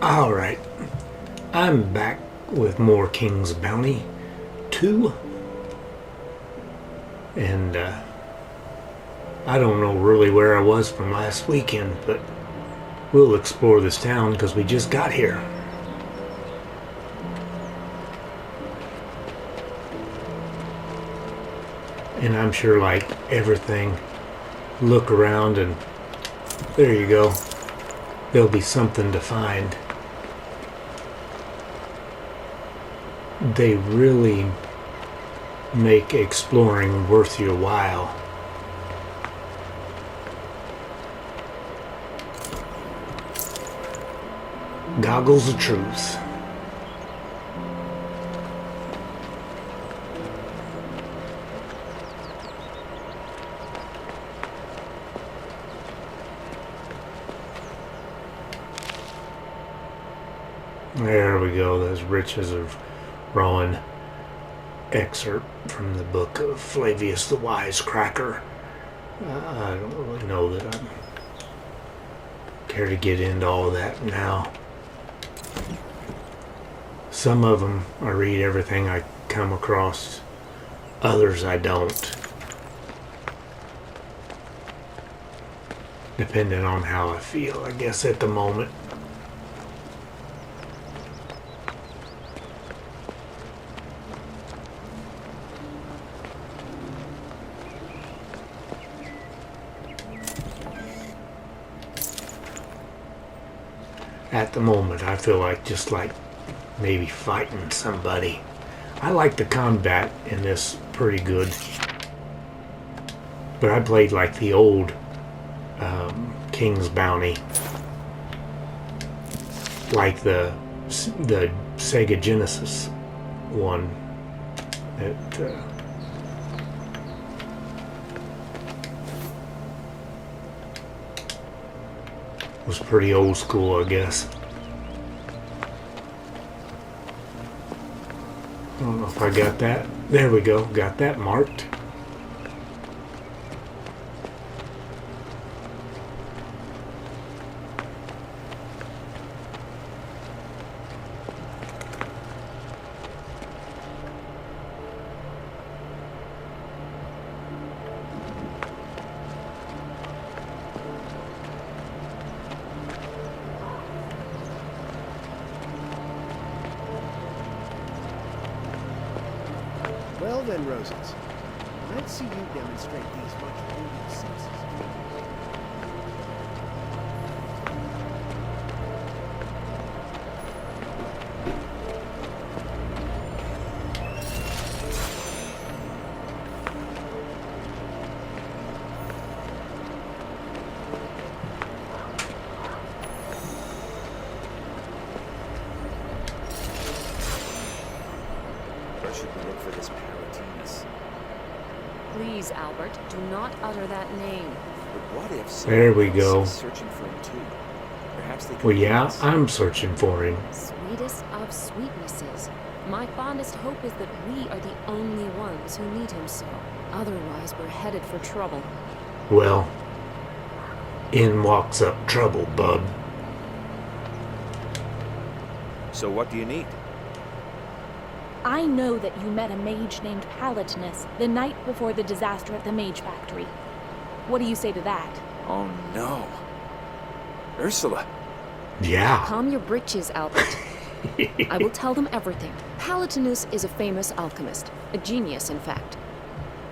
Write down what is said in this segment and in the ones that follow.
Alright, I'm back with more King's Bounty 2. And, I don't know really where I was from last weekend, but we'll explore this town because we just got here. And I'm sure, like everything, look around and there you go. There'll be something to find. They really make exploring worth your while. Goggles of truth. There we go. Those riches of Rowan. Excerpt from the book of Flavius the Wisecracker. I don't really know that I care to get into all of that now. Some of them I read everything I come across, others I don't. Depending on how I feel, I guess, at the moment. At the moment, I feel like just like maybe fighting somebody. I like the combat in this pretty good. But I played like the old King's Bounty. Like the Sega Genesis one. That was pretty old school, I guess. I don't know if I got that. There we go. Got that marked. Well then, Roses, let's see you demonstrate these much older senses. Or should we look for this Palatinus? Please, Albert, do not utter that name. But what if There we someone else go. is searching for him too? Perhaps they could Well, help yeah, us. I'm searching for him. Sweetest of sweetnesses. My fondest hope is that we are the only ones who need him so. Otherwise, we're headed for trouble. Well, in walks up trouble, bub. So what do you need? I know that you met a mage named Palatinus the night before the disaster at the mage factory. What do you say to that? Oh no. Ursula. Yeah. Calm your britches, Albert. I will tell them everything. Palatinus is a famous alchemist. A genius, in fact.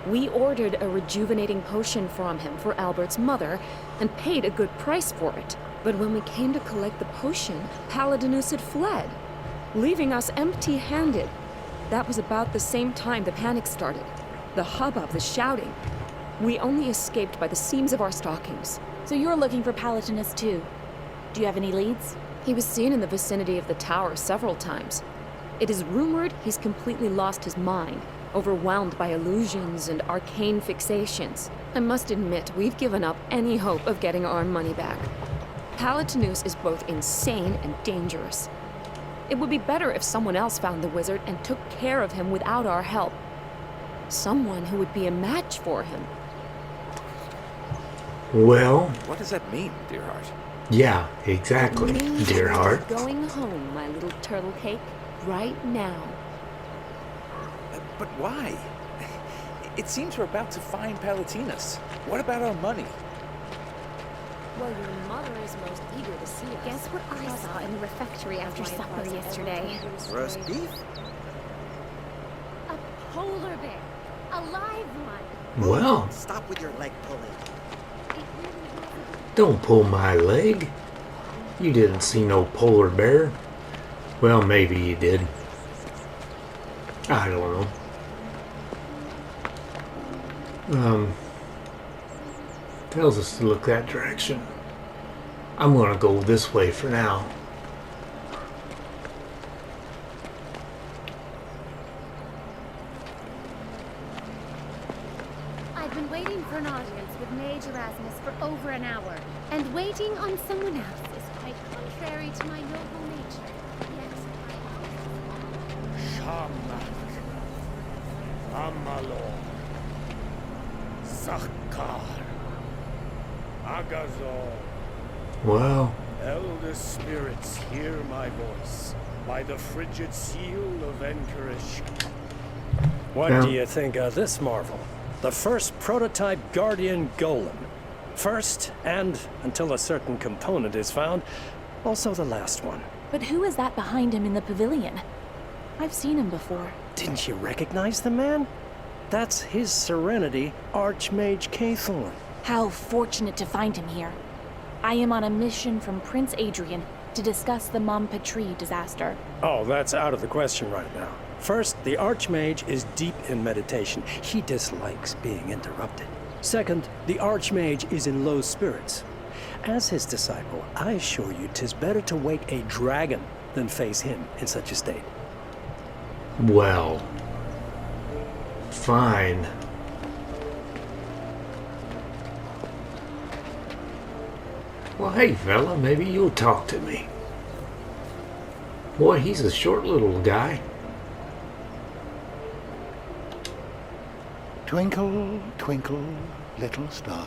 We ordered a rejuvenating potion from him for Albert's mother and paid a good price for it. But when we came to collect the potion, Palatinus had fled, leaving us empty-handed. That was about the same time the panic started. The hubbub, the shouting. We only escaped by the seams of our stockings. So you're looking for Palatinus too. Do you have any leads? He was seen in the vicinity of the tower several times. It is rumored he's completely lost his mind, overwhelmed by illusions and arcane fixations. I must admit, we've given up any hope of getting our money back. Palatinus is both insane and dangerous. It would be better if someone else found the wizard and took care of him without our help. Someone who would be a match for him. Well, What does that mean, dear heart? Yeah, exactly, Means dear you're heart. going home, my little turtle cake. Right now. But why? It seems we're about to find Palatinus. What about our money? Well, your mother is most eager to see us. Guess what I saw in the refectory after supper yesterday? Roast beef? A polar bear. A live one. Well, Stop with your leg pulling. don't pull my leg. You didn't see no polar bear. Well, maybe you did. I don't know. Tells us to look that direction. I'm gonna go this way for now. I've been waiting for an audience with Mage Erasmus for over an hour, and waiting on someone else is quite contrary to my noble nature. Yet Shamak, Amalor, Zakhar, Agazor, Well, elder spirits, hear my voice by the frigid seal of Enkarish. What Yeah. do you think of this marvel? The first prototype Guardian Golem. First, and until a certain component is found, also the last one. But who is that behind him in the pavilion? I've seen him before. Didn't you recognize the man? That's His Serenity, Archmage Cathorn. How fortunate to find him here. I am on a mission from Prince Adrian to discuss the Montpetrie disaster. Oh, that's out of the question right now. First, the Archmage is deep in meditation. He dislikes being interrupted. Second, the Archmage is in low spirits. As his disciple, I assure you 'tis better to wake a dragon than face him in such a state. well. Fine. Well, hey, fella, maybe you'll talk to me. Boy, he's a short little guy. Twinkle, twinkle, little star.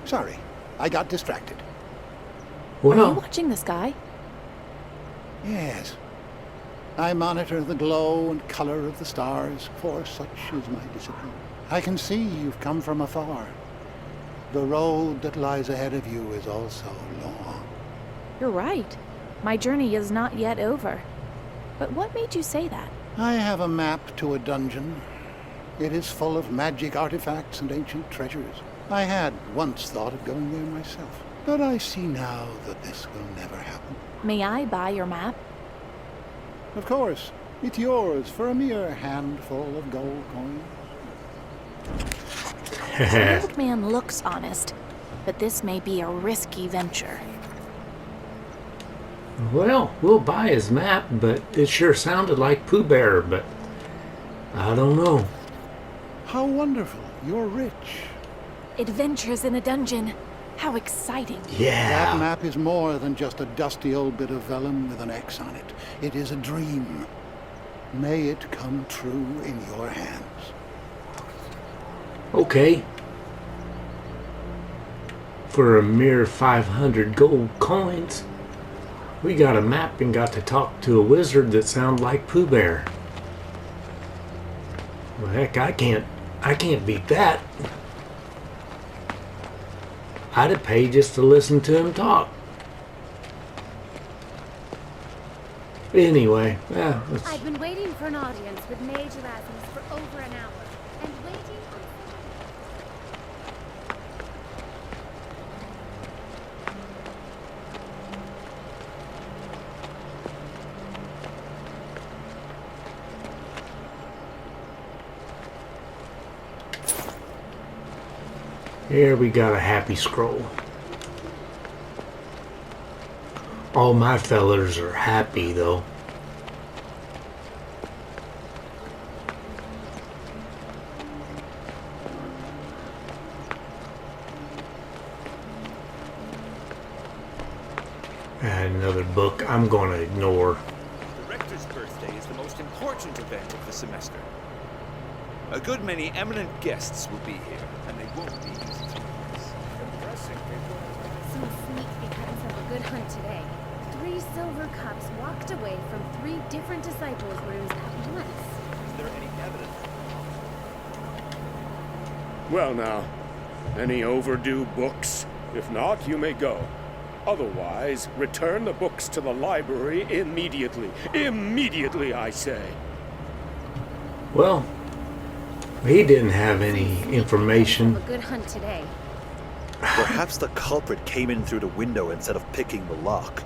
Sorry, I got distracted. Are you Well, watching the sky? Yes. I monitor the glow and color of the stars, for such is my discipline. I can see you've come from afar. The road that lies ahead of you is also long. You're right. My journey is not yet over. But what made you say that? I have a map to a dungeon. It is full of magic artifacts and ancient treasures. I had once thought of going there myself, but I see now that this will never happen. May I buy your map? Of course, it's yours for a mere handful of gold coins. The old man looks honest, but this may be a risky venture. well, we'll buy his map, but it sure sounded like Pooh Bear, but I don't know. How wonderful. You're rich. Adventures in a dungeon. How exciting. That Yeah. map is more than just a dusty old bit of vellum with an X on it. It is a dream. May it come true in your hands. Okay. For a mere 500 gold coins, we got a map and got to talk to a wizard that sounded like Pooh Bear. Well, heck, I can't beat that. I'd have paid just to listen to him talk. Anyway, yeah, I've been waiting for an audience with Mage Erasmus for over an hour, and waiting on... here we got a happy scroll. All my fellers are happy though. And another book I'm going to ignore. The Rector's birthday is the most important event of the semester. A good many eminent guests will be here, and they won't be easy to replace. Impressing people. Some sneak becomes of good hunt today. 3 silver cups walked away from 3 different disciples' rooms at once. Is there any evidence? Well now, any overdue books? If not, you may go. Otherwise, return the books to the library immediately. Immediately, I say. Well, he didn't have any information. A good hunt today. Perhaps the culprit came in through the window instead of picking the lock,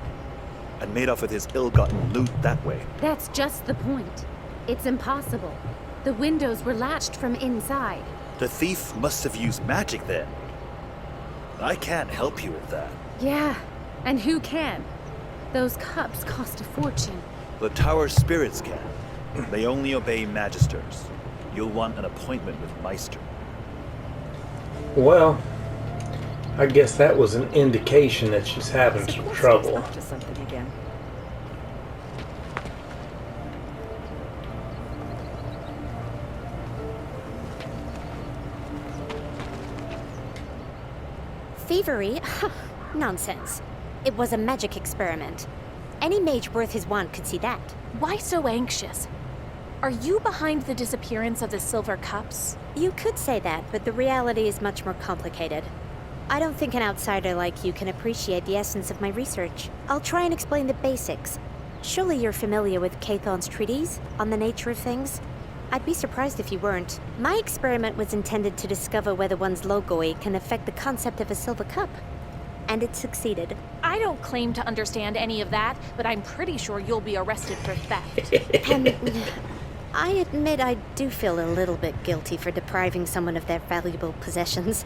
and made off with his ill-gotten loot that way. That's just the point. It's impossible. The windows were latched from inside. The thief must have used magic then. I can't help you with that. Yeah, and who can? Those cups cost a fortune. The tower spirits can. They only obey magisters. You'll want an appointment with Meister. Well, I guess that was an indication that she's having some trouble. Up to something again. Thievery? Nonsense. It was a magic experiment. Any mage worth his wand could see that. Why so anxious? Are you behind the disappearance of the silver cups? You could say that, but the reality is much more complicated. I don't think an outsider like you can appreciate the essence of my research. I'll try and explain the basics. Surely you're familiar with Cathon's treatise on the nature of things? I'd be surprised if you weren't. My experiment was intended to discover whether one's logoi can affect the concept of a silver cup. And it succeeded. I don't claim to understand any of that, but I'm pretty sure you'll be arrested for theft. And I admit I do feel a little bit guilty for depriving someone of their valuable possessions.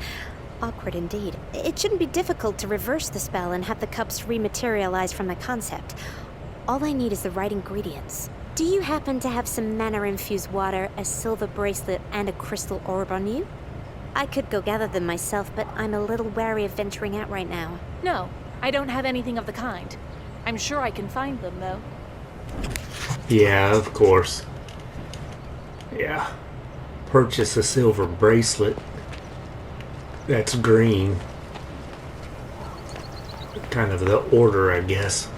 Awkward indeed. It shouldn't be difficult to reverse the spell and have the cups rematerialize from the concept. All I need is the right ingredients. Do you happen to have some mana-infused water, a silver bracelet, and a crystal orb on you? I could go gather them myself, but I'm a little wary of venturing out right now. No, I don't have anything of the kind. I'm sure I can find them, though. Yeah, of course. Yeah. Purchase a silver bracelet. That's green. Kind of the order, I guess.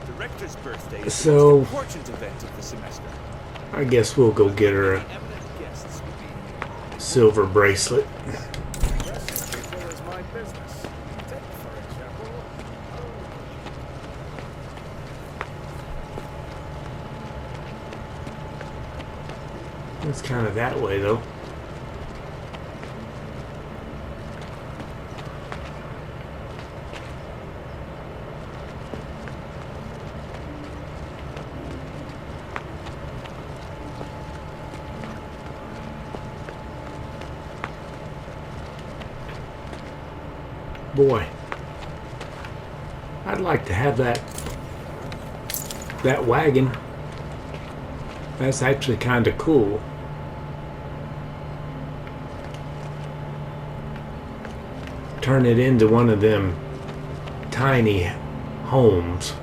The rector's birthday is So, the most important event of the semester. I guess we'll go get her a Eminent guests will be silver bracelet. Before is my business. Take, for example, It's kind of that way, though. Boy, I'd like to have that wagon. That's actually kind of cool. Turn it into one of them tiny homes.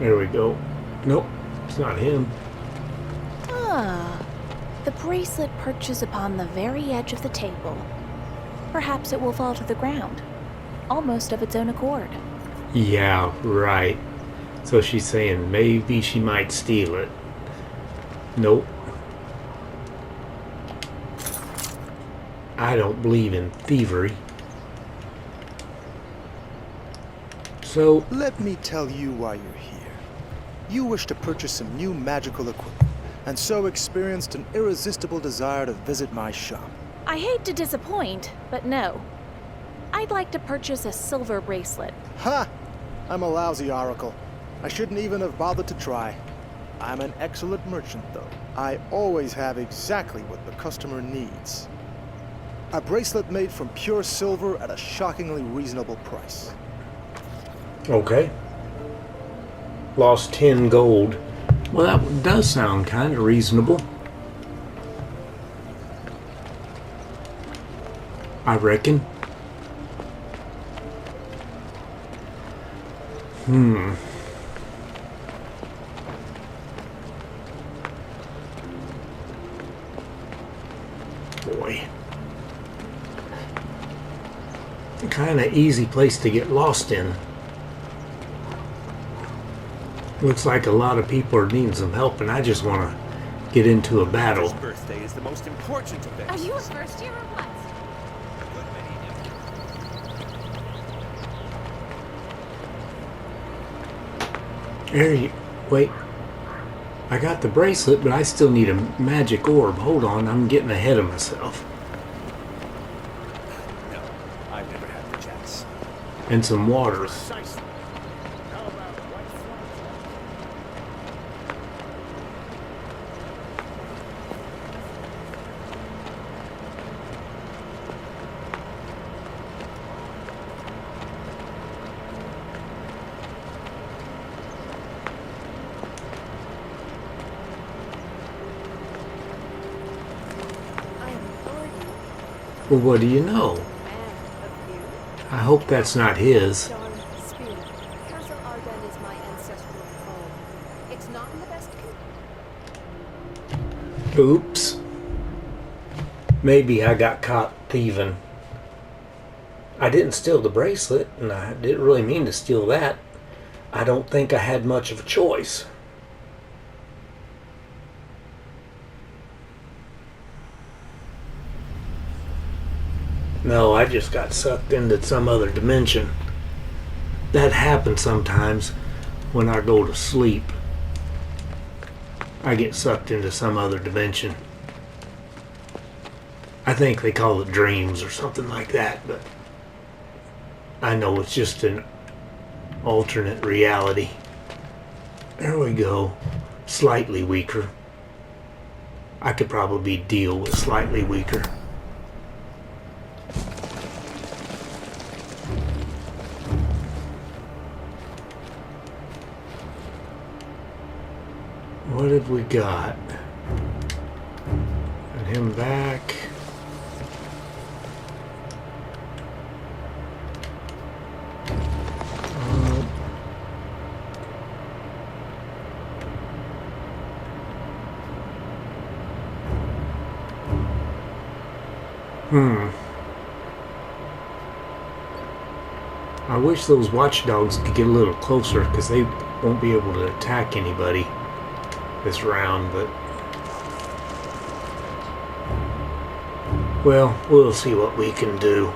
There we go. Nope, it's not him. Ah, the bracelet perches upon the very edge of the table. Perhaps it will fall to the ground, almost of its own accord. Yeah, right. So she's saying maybe she might steal it. Nope. I don't believe in thievery. So, Let me tell you why you're here. You wish to purchase some new magical equipment, and so experienced an irresistible desire to visit my shop. I hate to disappoint, but no. I'd like to purchase a silver bracelet. Ha! I'm a lousy oracle. I shouldn't even have bothered to try. I'm an excellent merchant, though. I always have exactly what the customer needs. A bracelet made from pure silver at a shockingly reasonable price. okay. Lost 10 gold. Well, that does sound kind of reasonable. I reckon. Boy. kind of easy place to get lost in. Looks like a lot of people are needing some help, and I just want to get into a battle. His birthday is the most important event. Are you a first year or what? There you... Wait. I got the bracelet, but I still need a magic orb. Hold on, I'm getting ahead of myself. No, I've never had the chance. And some water. Precisely. How about white Well, what do you know? I hope that's not his. Castle Arden is my ancestral home. It's not in the best condition. Oops. Maybe I got caught thieving. I didn't steal the bracelet, and I didn't really mean to steal that. I don't think I had much of a choice. No, I just got sucked into some other dimension. That happens sometimes when I go to sleep. I get sucked into some other dimension. I think they call it dreams or something like that, but I know it's just an alternate reality. There we go. Slightly weaker. I could probably deal with slightly weaker. What have we got? Got him back. I wish those watchdogs could get a little closer, because they won't be able to attack anybody this round, but well, we'll see what we can do.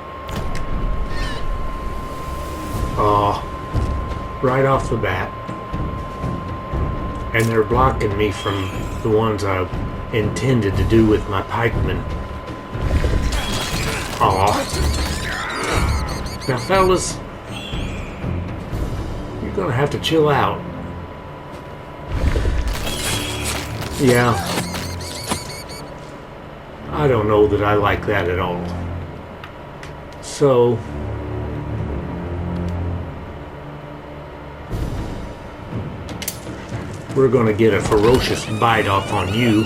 Right off the bat. And they're blocking me from the ones I intended to do with my pikemen. Now fellas, you're gonna have to chill out. Yeah. I don't know that I like that at all. So we're gonna get a ferocious bite off on you.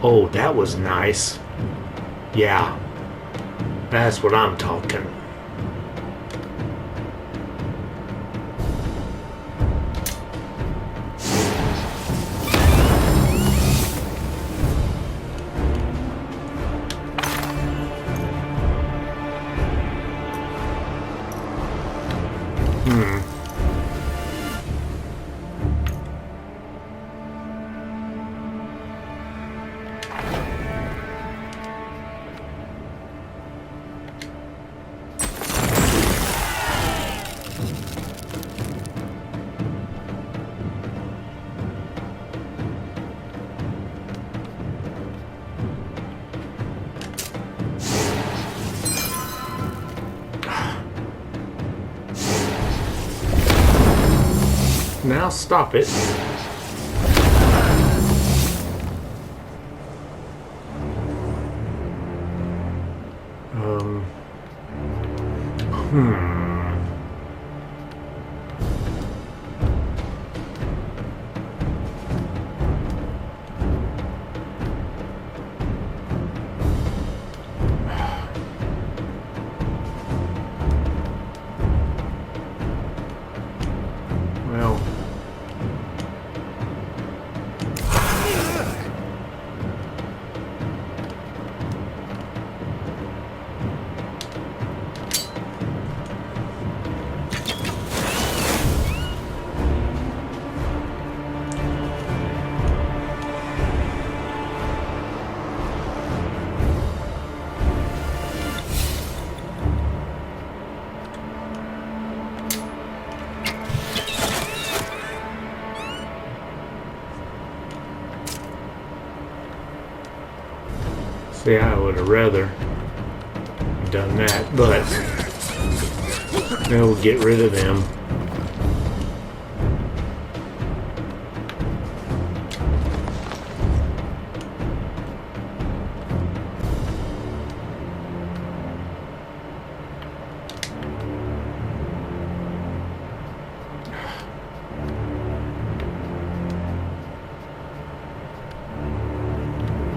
Oh, that was nice. Yeah. That's what I'm talking. Now stop it. Well, See, I would have rather done that, but we'll get rid of them.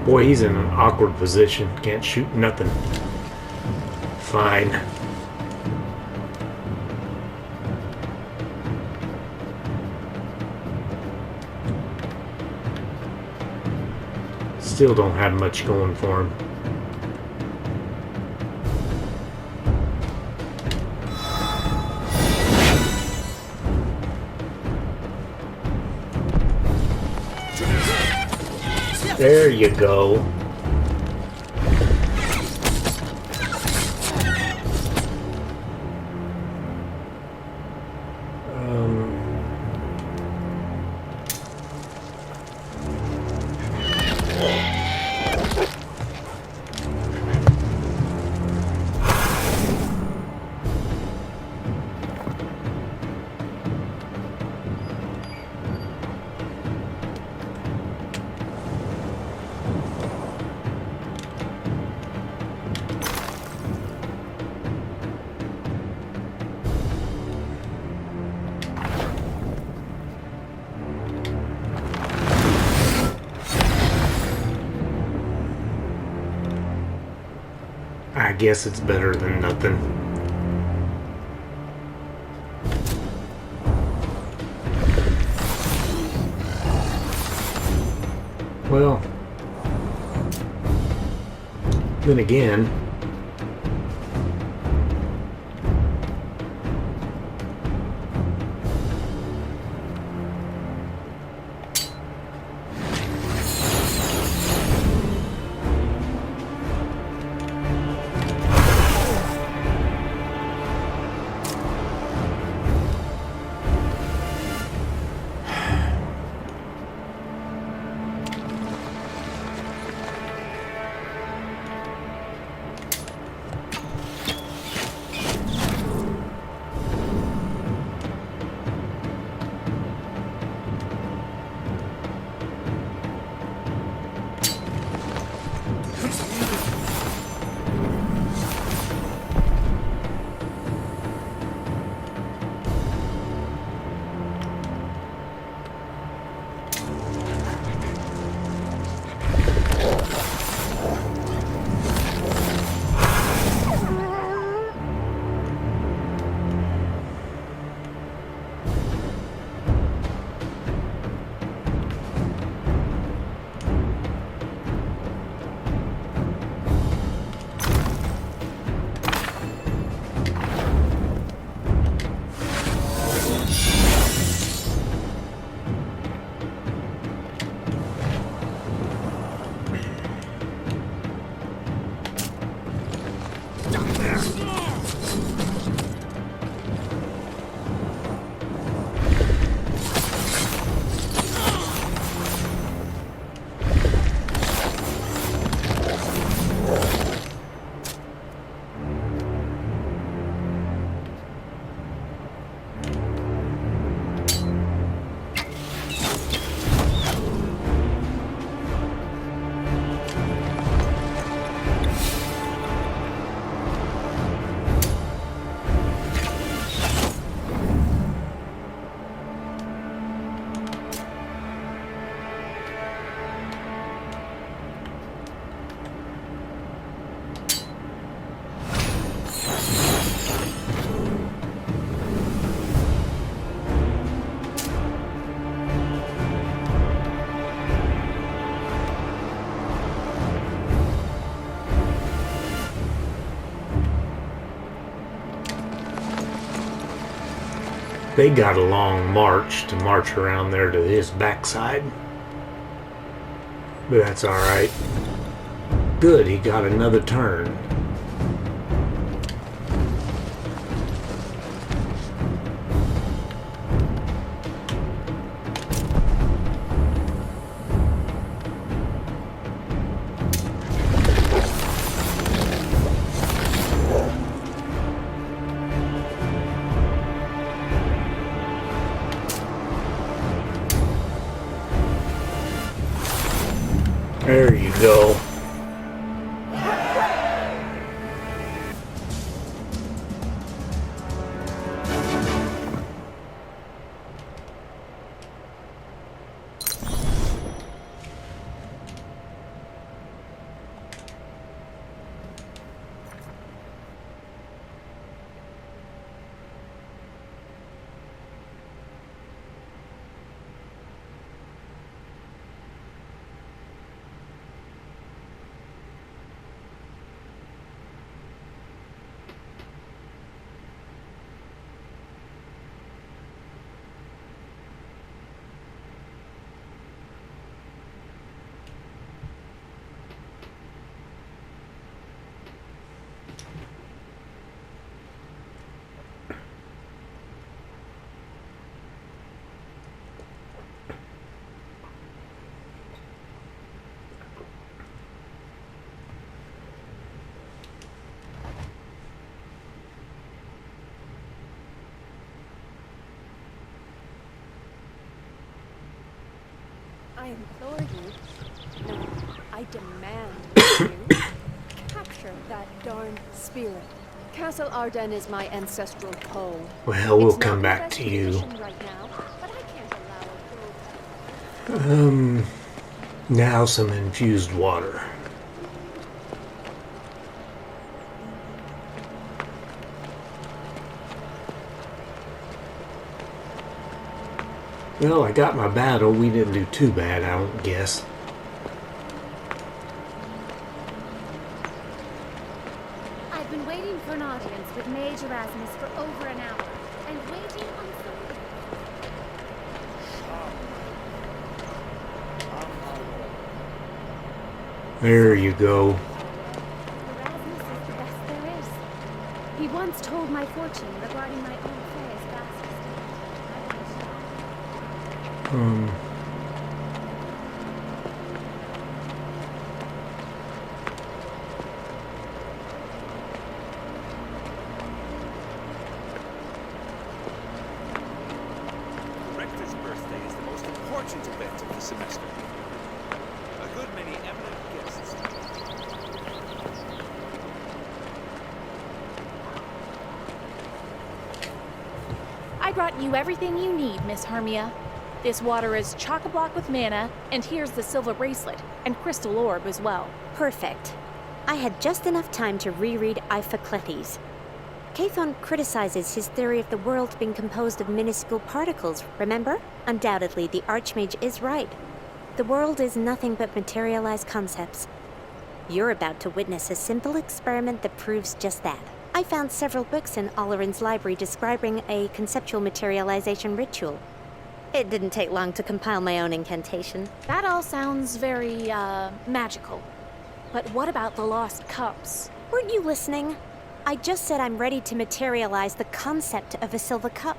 Boy, he's in an awkward position. Can't shoot nothing. Fine. Still don't have much going for him. There you go. I guess it's better than nothing. Well, then again, they got a long march to march around there to his backside. But that's alright. Good, he got another turn. I implore you. No, I demand you capture that darn spirit. Castle Arden is my ancestral home. Well, we'll It's come not back the to best you. position right now, but I can't allow a girl. Now some infused water. Well, I got my battle. We didn't do too bad, I don't guess. I've been waiting for an audience with Mage Erasmus for over an hour, and waiting on somebody. There you go. Erasmus is the best there is. He once told my fortune regarding my own affairs fastest. The Rector's birthday is the most important event of the semester. A good many eminent guests. I brought you everything you need, Miss Hermia. This water is chock-a-block with mana, and here's the silver bracelet, and crystal orb as well. Perfect. I had just enough time to reread Iphicletes. Cathon criticizes his theory of the world being composed of minuscule particles, remember? Undoubtedly, the Archmage is right. The world is nothing but materialized concepts. You're about to witness a simple experiment that proves just that. I found several books in Oleron's library describing a conceptual materialization ritual. It didn't take long to compile my own incantation. That all sounds very, magical. But what about the lost cups? Weren't you listening? I just said I'm ready to materialize the concept of a silver cup.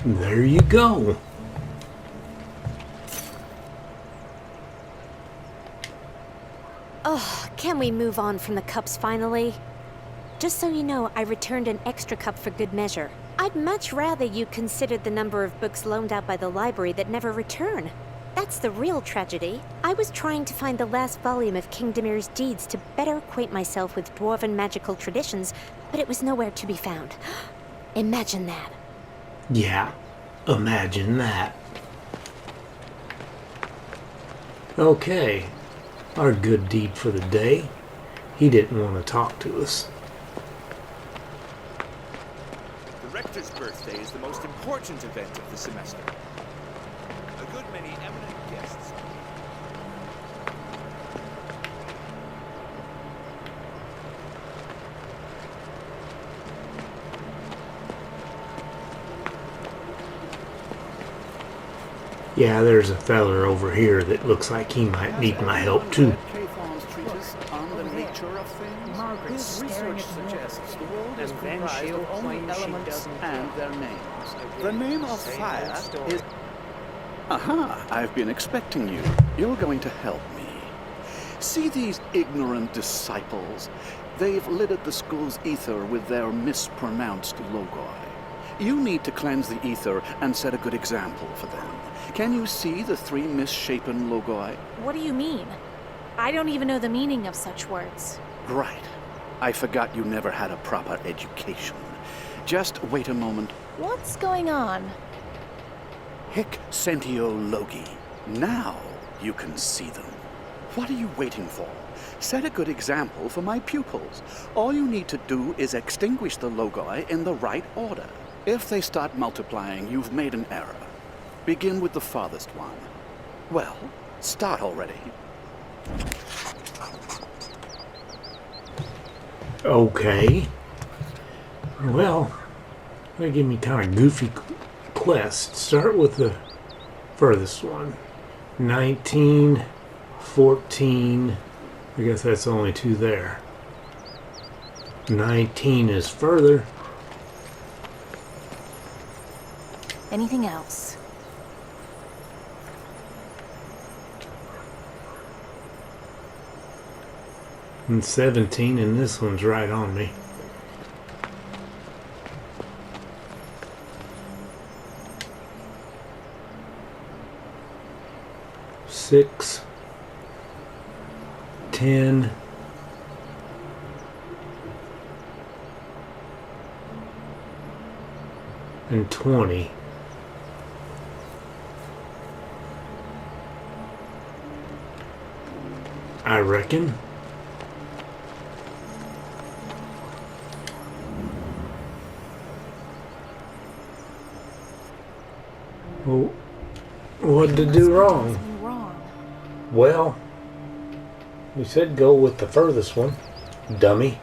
There you go. Oh, can we move on from the cups finally? Just so you know, I returned an extra cup for good measure. I'd much rather you considered the number of books loaned out by the library that never return. That's the real tragedy. I was trying to find the last volume of King Demir's deeds to better acquaint myself with dwarven magical traditions, but it was nowhere to be found. Imagine that. Yeah, imagine that. Okay, our good deed for the day. He didn't want to talk to us. The Rector's birthday is the most important event of the semester. A good many eminent guests. Yeah, there's a feller over here that looks like he might need my help too. Cathon's treatise on the nature of things. Margaret's His staring research at suggests the world is and then comprised she'll of only claim she elements doesn't and care. their names. The name of Same fire old story. is... Aha, I've been expecting you. You're going to help me. See these ignorant disciples? They've littered the school's ether with their mispronounced logoi. You need to cleanse the ether and set a good example for them. Can you see the three misshapen logoi? What do you mean? I don't even know the meaning of such words. Right. I forgot you never had a proper education. Just wait a moment. What's going on? Hic sentio logi. Now you can see them. What are you waiting for? Set a good example for my pupils. All you need to do is extinguish the logoi in the right order. If they start multiplying, you've made an error. Begin with the farthest one. Well, start already. Okay. Well, they give me kind of goofy quest. Start with the furthest one. 19, 14. I guess that's only two there. 19 is further. Anything else? And 17, and this one's right on me. Six, 10, and 20. I reckon. Well, what did I do wrong? Well, you said go with the furthest one, dummy.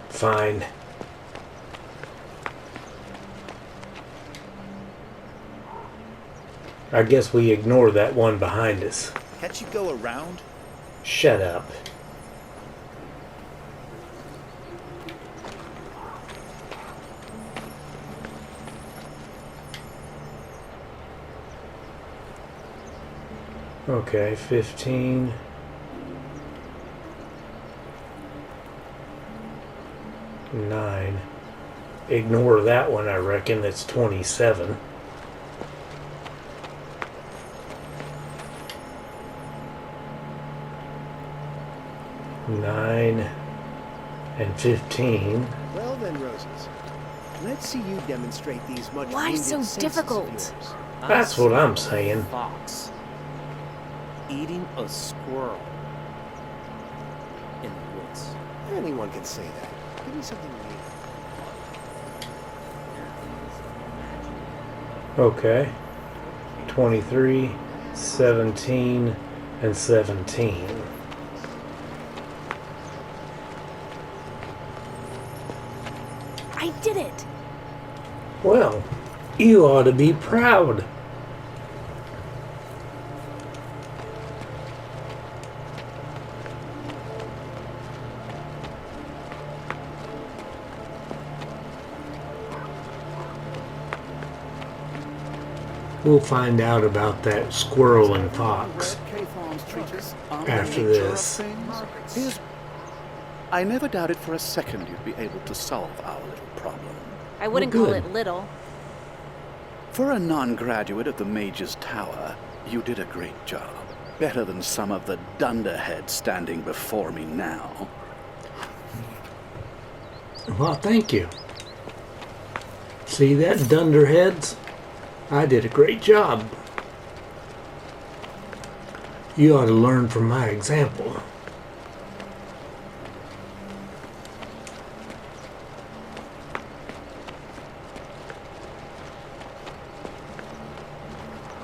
Fine. I guess we ignore that one behind us. Can't you go around? Shut up. Okay, 15. Nine. Ignore that one, I reckon. That's 27. Nine and 15. Well then, Roses. Let's see you demonstrate these much Why needed so senses of difficult? yours. That's what I'm saying. Fox eating a squirrel in the woods. Anyone can say that. Give me something real. Okay. 23, 17, and 17. I did it! Well, you ought to be proud. We'll find out about that squirrel and fox after this. I never doubted for a second you'd be able to solve our little problem. I wouldn't Well, call good. it little. For a non-graduate of the Mage's Tower, you did a great job. Better than some of the dunderheads standing before me now. Well, thank you. See that, dunderheads? I did a great job. You ought to learn from my example.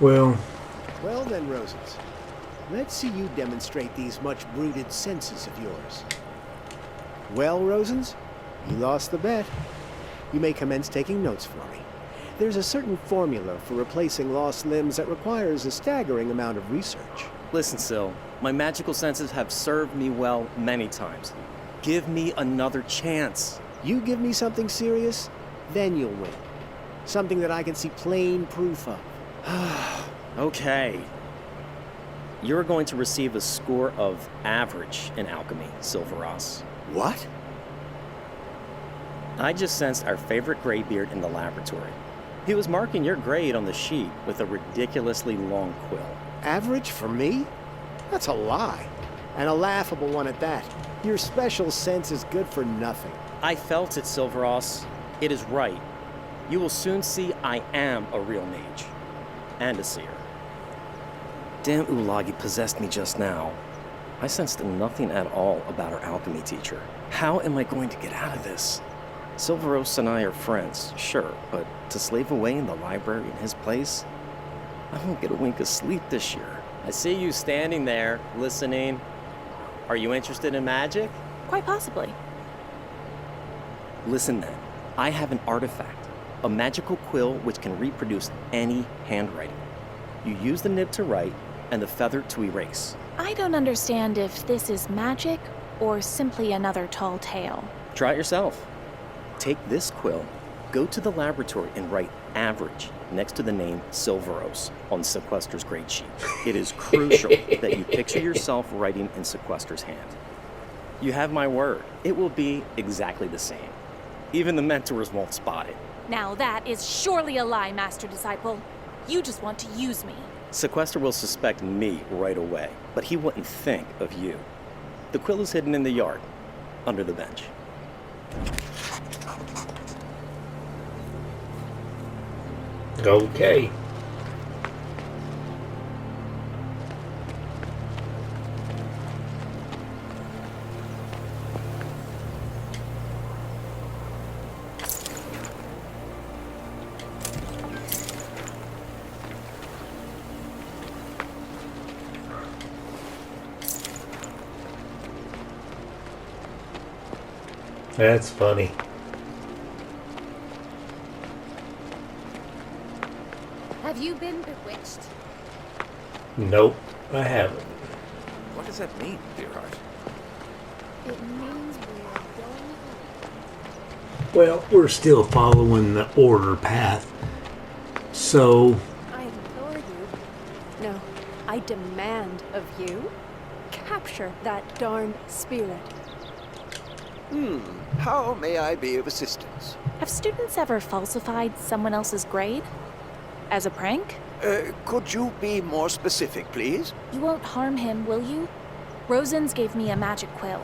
Well, Well then, Roses. Let's see you demonstrate these much brooded senses of yours. Well, Rosens, you lost the bet. You may commence taking notes for me. There's a certain formula for replacing lost limbs that requires a staggering amount of research. Listen, Syl, my magical senses have served me well many times. Give me another chance. You give me something serious, then you'll win. Something that I can see plain proof of. Okay. You're going to receive a score of average in alchemy, Silveros. What? I just sensed our favorite graybeard in the laboratory. He was marking your grade on the sheet with a ridiculously long quill. Average for me? That's a lie. And a laughable one at that. Your special sense is good for nothing. I felt it, Silveros. It is right. You will soon see I am a real mage. And a seer. Damn Ulagi possessed me just now. I sensed nothing at all about our alchemy teacher. How am I going to get out of this? Silveros and I are friends, sure, but to slave away in the library in his place? I won't get a wink of sleep this year. I see you standing there, listening. Are you interested in magic? Quite possibly. Listen then. I have an artifact, a magical quill which can reproduce any handwriting. You use the nib to write and the feather to erase. I don't understand if this is magic or simply another tall tale. Try it yourself. Take this quill, go to the laboratory and write average next to the name Silveros on Sequester's grade sheet. It is crucial that you picture yourself writing in Sequester's hand. You have my word, it will be exactly the same. Even the mentors won't spot it. Now that is surely a lie, Master Disciple. You just want to use me. Sequester will suspect me right away, but he wouldn't think of you. The quill is hidden in the yard, under the bench. Okay. That's funny. Have you been bewitched? Nope, I haven't. What does that mean, dear heart? It means we're going. Well, we're still following the order path. So, I implore you. No, I demand of you. Capture that darned spirit. How may I be of assistance? Have students ever falsified someone else's grade? As a prank? Could you be more specific, please? You won't harm him, will you? Rosens gave me a magic quill.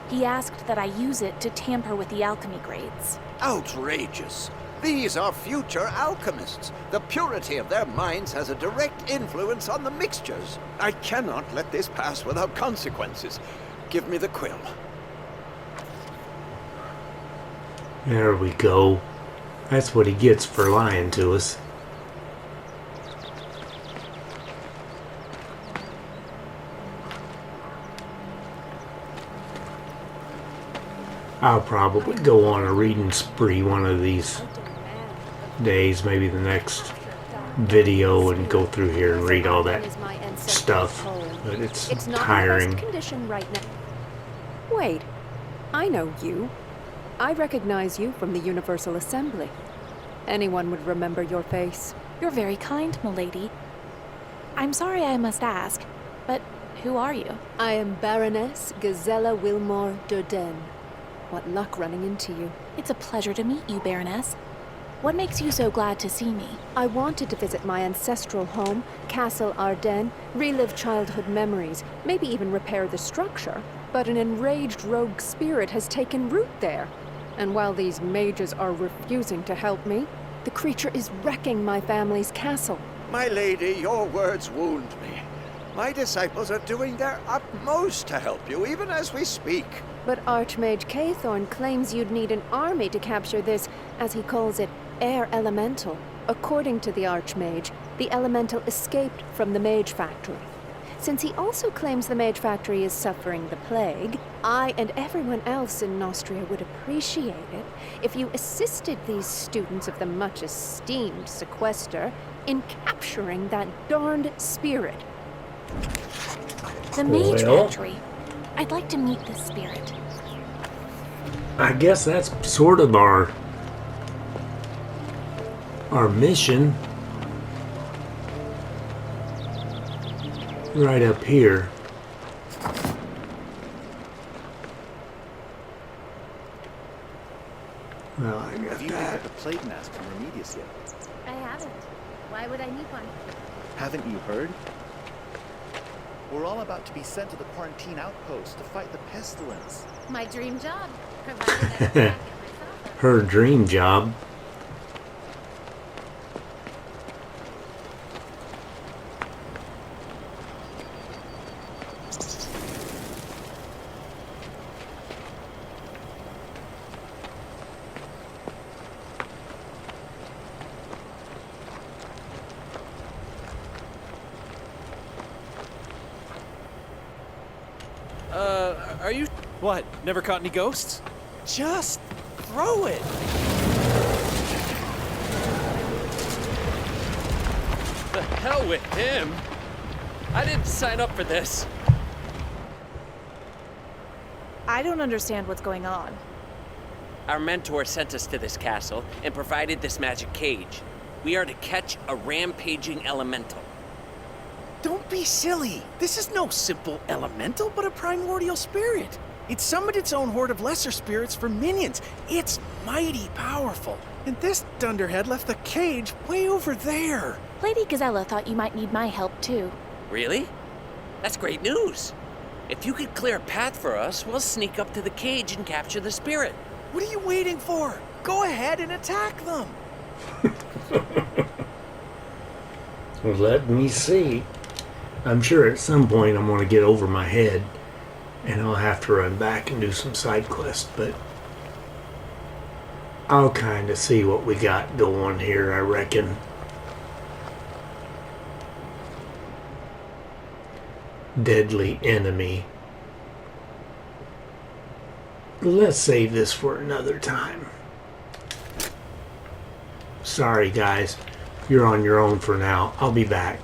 He asked that I use it to tamper with the alchemy grades. Outrageous. These are future alchemists. The purity of their minds has a direct influence on the mixtures. I cannot let this pass without consequences. Give me the quill. there we go. That's what he gets for lying to us. I'll probably go on a reading spree one of these days, maybe the next video, and go through here and read all that stuff. But it's tiring. Not in the best condition right now. Wait, I know you. I recognize you from the Universal Assembly. Anyone would remember your face. You're very kind, milady. I'm sorry I must ask, but who are you? I am Baroness Gazella Wilmore Durden. What luck running into you. It's a pleasure to meet you, Baroness. What makes you so glad to see me? I wanted to visit my ancestral home, Castle Ardennes, relive childhood memories, maybe even repair the structure. But an enraged rogue spirit has taken root there. And while these mages are refusing to help me, the creature is wrecking my family's castle. My lady, your words wound me. My disciples are doing their utmost to help you, even as we speak. But Archmage Cathorn claims you'd need an army to capture this, as he calls it, air elemental. According to the Archmage, the elemental escaped from the mage factory. Since he also claims the mage factory is suffering the plague, I and everyone else in Nostria would appreciate it if you assisted these students of the much esteemed Sequester in capturing that darned spirit. The mage Well, factory. I'd like to meet this spirit. I guess that's sort of our mission. Right up here. Well, I got Have you that. got the plague mask from Remedius yet? I haven't. Why would I need one? Haven't you heard? We're all about to be sent to the quarantine outpost to fight the pestilence. My dream job. Provided I can hack it myself. Her dream job. Are you... What, never caught any ghosts? Just throw it! The hell with him! I didn't sign up for this. I don't understand what's going on. Our mentor sent us to this castle and provided this magic cage. We are to catch a rampaging elemental. Don't be silly. This is no simple elemental, but a primordial spirit. It summoned its own horde of lesser spirits for minions. It's mighty powerful. And this dunderhead left the cage way over there. Lady Gazella thought you might need my help too. Really? That's great news. If you could clear a path for us, we'll sneak up to the cage and capture the spirit. What are you waiting for? Go ahead and attack them. Let me see. I'm sure at some point I'm going to get over my head and I'll have to run back and do some side quests, but I'll kind of see what we got going here, I reckon. Deadly enemy. Let's save this for another time. Sorry guys, you're on your own for now. I'll be back.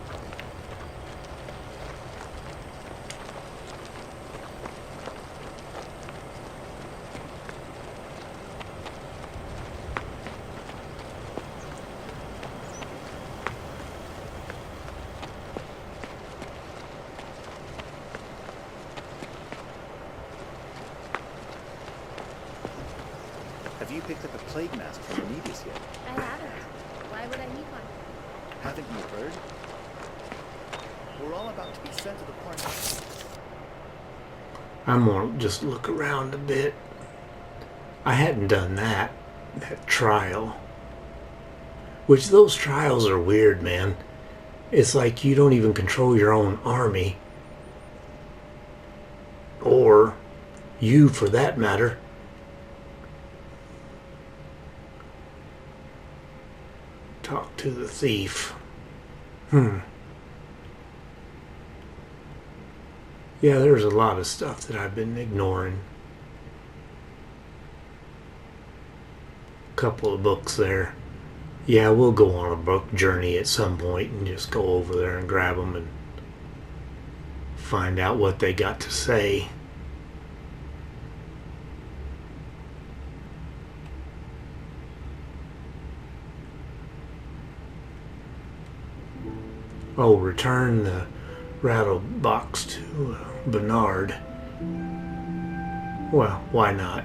Have you picked up a plague mask from Anubis yet? I haven't. Why would I need one? Haven't you heard? We're all about to be sent to the party. I'm gonna just look around a bit. I hadn't done that trial. Which those trials are weird, man. It's like you don't even control your own army. Or you, for that matter. Talk to the thief. Yeah, there's a lot of stuff that I've been ignoring. Couple of books there. Yeah, we'll go on a book journey at some point and just go over there and grab them and find out what they got to say. Oh, return the rattle box to Bernard. Well, why not?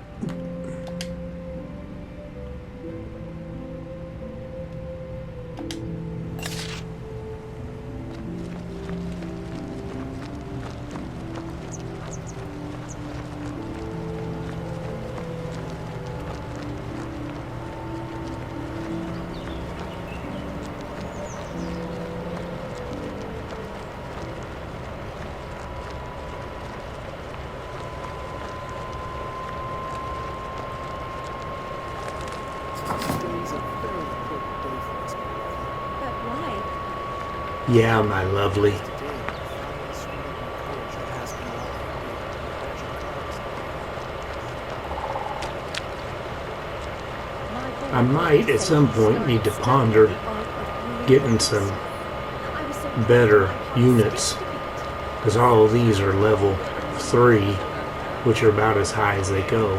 Yeah, my lovely. I might at some point need to ponder getting some better units, because all of these are level 3, which are about as high as they go.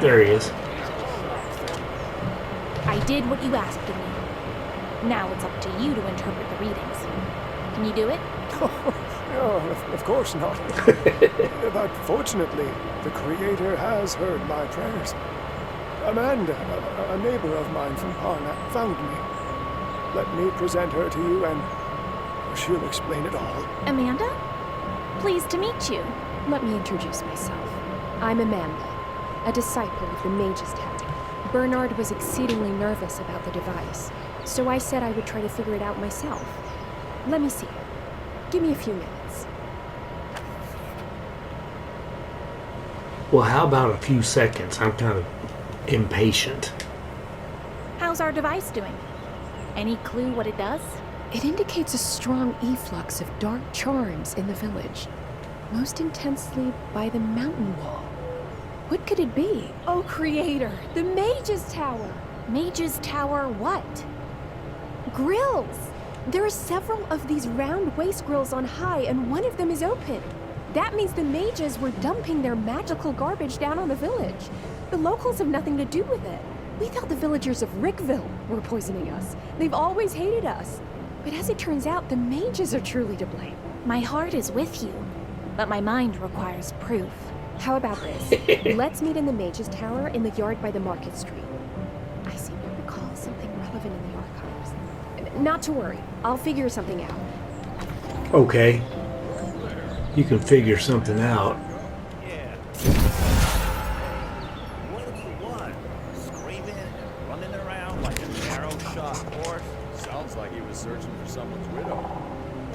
There he is. I did what you asked of me. Now it's up to you to interpret the readings. Can you do it? Oh, of course not. But fortunately, the Creator has heard my prayers. Amanda, a neighbor of mine from Parna, found me. Let me present her to you and she'll explain it all. Amanda? Pleased to meet you. Let me introduce myself. I'm Amanda, a disciple of the Mage's Tower. Bernard was exceedingly nervous about the device, so I said I would try to figure it out myself. Let me see. Give me a few minutes. Well, how about a few seconds? I'm kind of impatient. How's our device doing? Any clue what it does? It indicates a strong efflux of dark charms in the village, most intensely by the mountain wall. What could it be? Oh, Creator, the Mage's Tower! Mage's Tower what? Grills! There are several of these round waste grills on high, and one of them is open. That means the mages were dumping their magical garbage down on the village. The locals have nothing to do with it. We thought the villagers of Rickville were poisoning us. They've always hated us. But as it turns out, the mages are truly to blame. My heart is with you, but my mind requires proof. How about this? Let's meet in the Mage's Tower in the yard by the Market Street. I seem to recall something relevant in the archives. Not to worry. I'll figure something out. Okay. You can figure something out. Yeah. What do you want? Screaming and running around like a narrow-shot horse? Sounds like he was searching for someone's widow.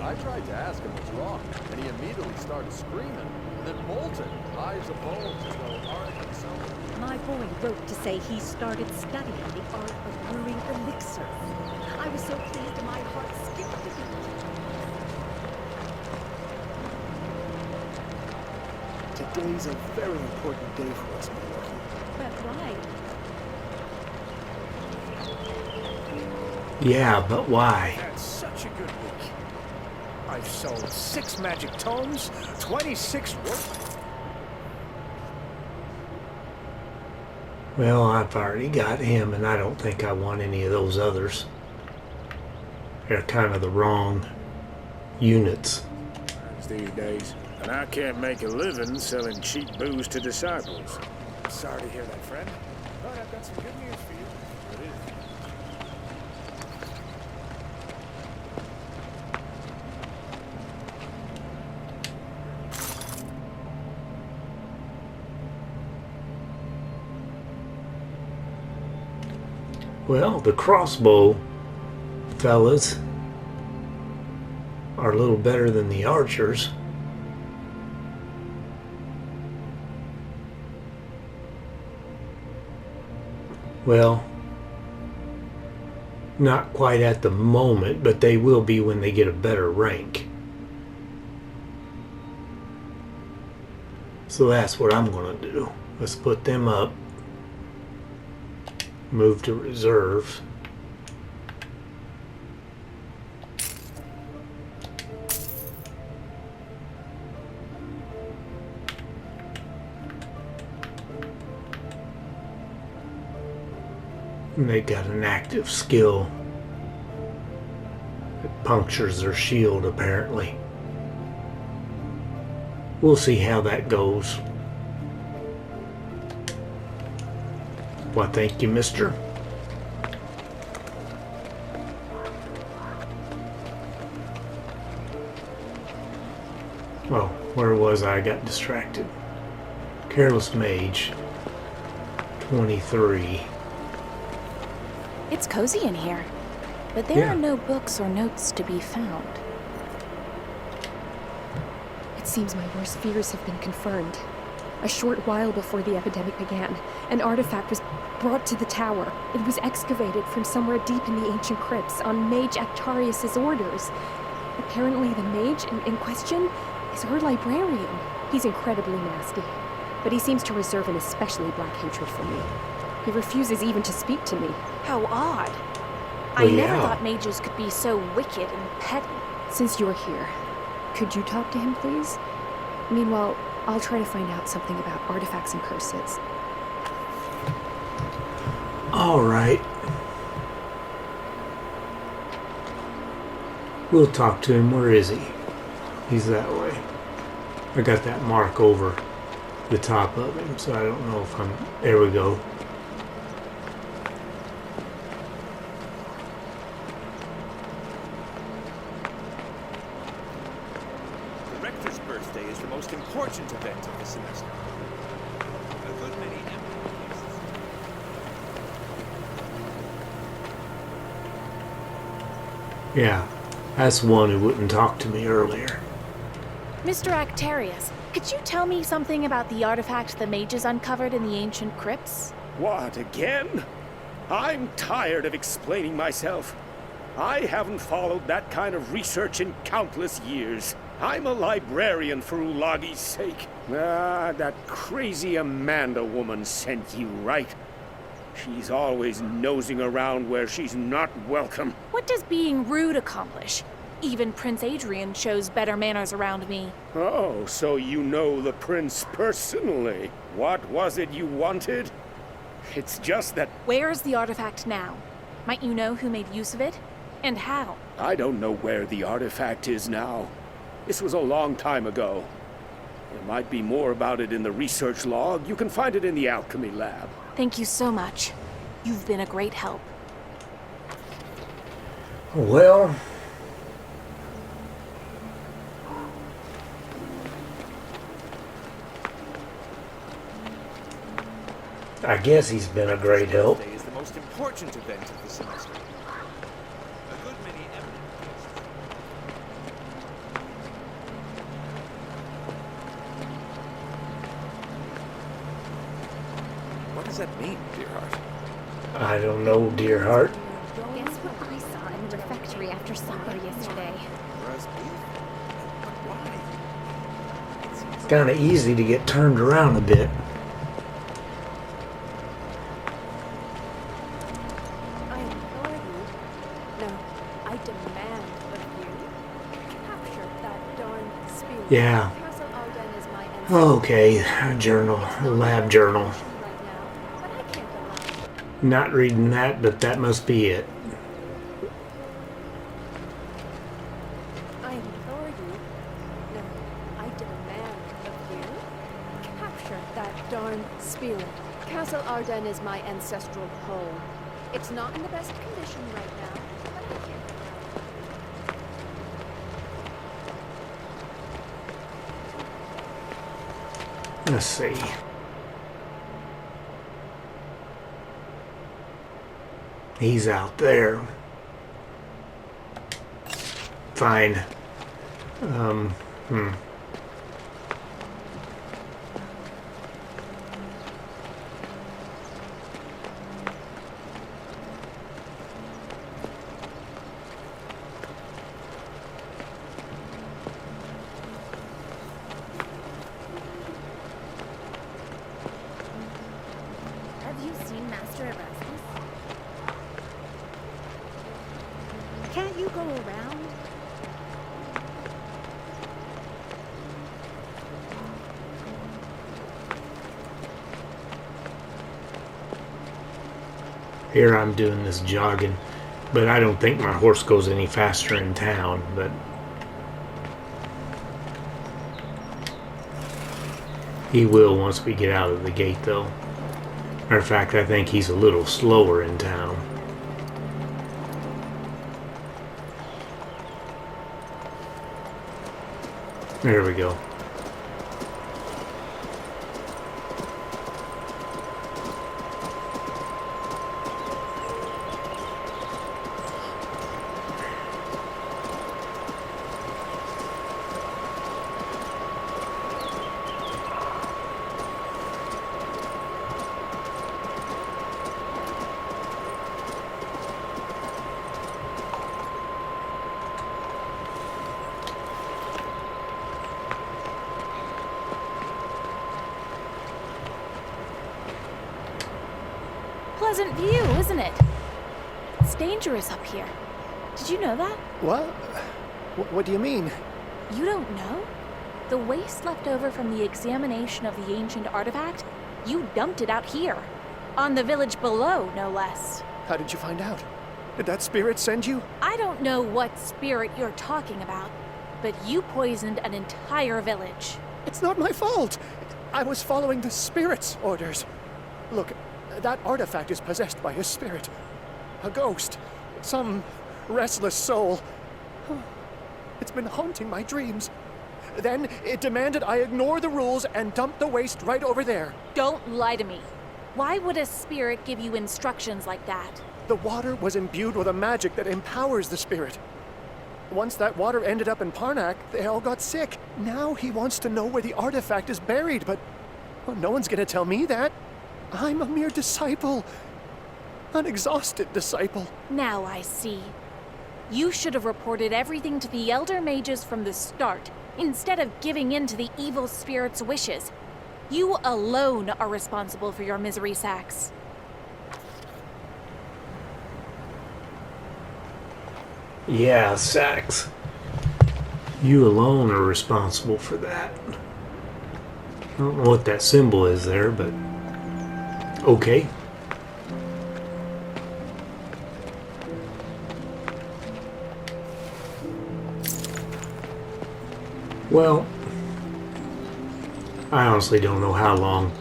I tried to ask him what's wrong, and he immediately started screaming, then bolted, eyes of bones, as though art himself. My boy wrote to say he started studying the art of brewing elixir. I was so pleased and my heart skipped a beat. Today's a very important day for us, Milwaukee. That's right. Yeah, but why? That's such a good week. I've sold 6 magic tomes, 26 Well, I've already got him, and I don't think I want any of those others. They're kind of the wrong units. These days, and I can't make a living selling cheap booze to disciples. Sorry to hear that, friend. But I've got some good news for you. It is. Well, the crossbow fellas are a little better than the archers. Well, not quite at the moment, but they will be when they get a better rank. So that's what I'm going to do. Let's put them up. Move to reserve. And they got an active skill that punctures their shield, apparently. We'll see how that goes. Why, thank you, mister. Oh, where was I? I got distracted. Careless Mage. 23. It's cozy in here, but there are no books or notes to be found. It seems my worst fears have been confirmed. A short while before the epidemic began, an artifact was brought to the tower. It was excavated from somewhere deep in the ancient crypts on Mage Actarius's orders. Apparently the mage in question is her librarian. He's incredibly nasty, but he seems to reserve an especially black hatred for me. He refuses even to speak to me. How odd. Well, I never yeah. thought mages could be so wicked and petty. Since you're here, could you talk to him, please? Meanwhile, I'll try to find out something about artifacts and curses. All right. We'll talk to him. Where is he? He's that way. I got that mark over the top of him, so I don't know if I'm... There we go. The Rector's birthday is the most important event of the semester. A good many empty places. Yeah, that's one who wouldn't talk to me earlier. Mr. Actarius, could you tell me something about the artifact the mages uncovered in the ancient crypts? What, again? I'm tired of explaining myself. I haven't followed that kind of research in countless years. I'm a librarian for Ulagi's sake. Ah, that crazy Amanda woman sent you, right? She's always nosing around where she's not welcome. What does being rude accomplish? Even Prince Adrian shows better manners around me. Oh, so you know the prince personally. What was it you wanted? It's just that Where's the artifact now? Might you know who made use of it? And how? I don't know where the artifact is now. This was a long time ago. There might be more about it in the research log. You can find it in the alchemy lab. Thank you so much. You've been a great help. Well, I guess he's been a great help. Today is the most important event of the semester. A good many eminent guests. What does that mean, dear heart? I don't know, dear heart. Guess what I saw in the refectory after supper yesterday? Roast beef? But why? It's kind of easy to get turned around a bit. I implore you. No, I demand of you. Capture that darn spirit. Yeah. Castle Arden is my enemy. Okay, journal, lab journal. Right now, but I can't allow. Not reading that, but that must be it. I implore you. No, I demand of you. Capture that darn spirit. Castle Arden is my ancestral home. It's not in the best condition right now, but I can't allow. Let's see. He's out there. Fine. Hmm. Have you seen Master Erasmus? Can't you go around? Here I'm doing this jogging, but I don't think my horse goes any faster in town, but he will once we get out of the gate, though. Matter of fact, I think he's a little slower in town. There we go. Pleasant view, isn't it? It's dangerous up here. Did you know that? What? What do you mean? You don't know? The waste left over from the examination of the ancient artifact, you dumped it out here. On the village below, no less. How did you find out? Did that spirit send you? I don't know what spirit you're talking about, but you poisoned an entire village. It's not my fault. I was following the spirit's orders. Look, that artifact is possessed by a spirit. A ghost. Some restless soul. It's been haunting my dreams. Then it demanded I ignore the rules and dump the waste right over there. Don't lie to me. Why would a spirit give you instructions like that? The water was imbued with a magic that empowers the spirit. Once that water ended up in Parnak, they all got sick. Now he wants to know where the artifact is buried, but well, no one's gonna tell me that. I'm a mere disciple. An exhausted disciple. Now I see. You should have reported everything to the Elder Mages from the start, instead of giving in to the evil spirit's wishes. You alone are responsible for your misery sacks. Yeah, Sax. You alone are responsible for that. I don't know what that symbol is there, but okay. Well, I honestly don't know how long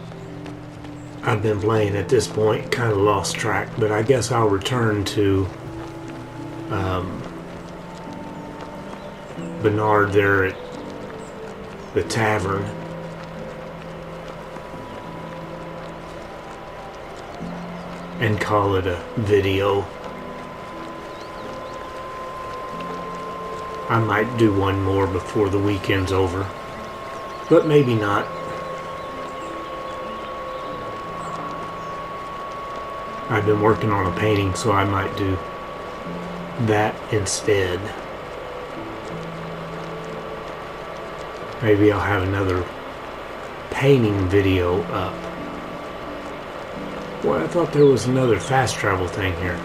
I've been playing at this point. Kind of lost track, but I guess I'll return to Bernard there at the tavern. And call it a video. I might do one more before the weekend's over, but maybe not. I've been working on a painting, so I might do that instead. Maybe I'll have another painting video up. Well, I thought there was another fast travel thing here.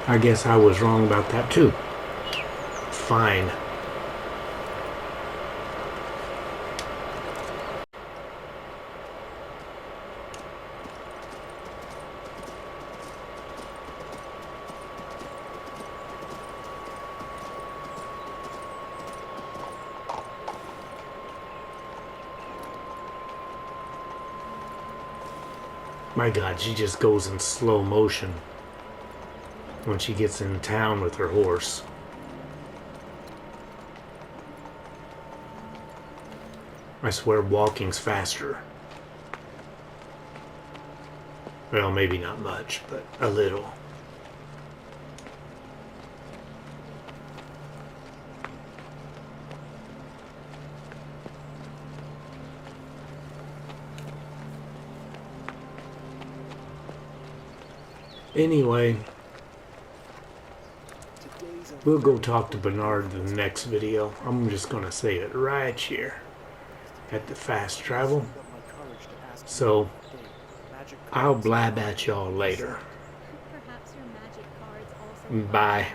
I guess I was wrong about that too. Fine. My God, she just goes in slow motion when she gets in town with her horse. I swear walking's faster. Well, maybe not much, but a little. Anyway, we'll go talk to Bernard in the next video. I'm just going to say it right here at the fast travel. So, I'll blab at y'all later. Bye.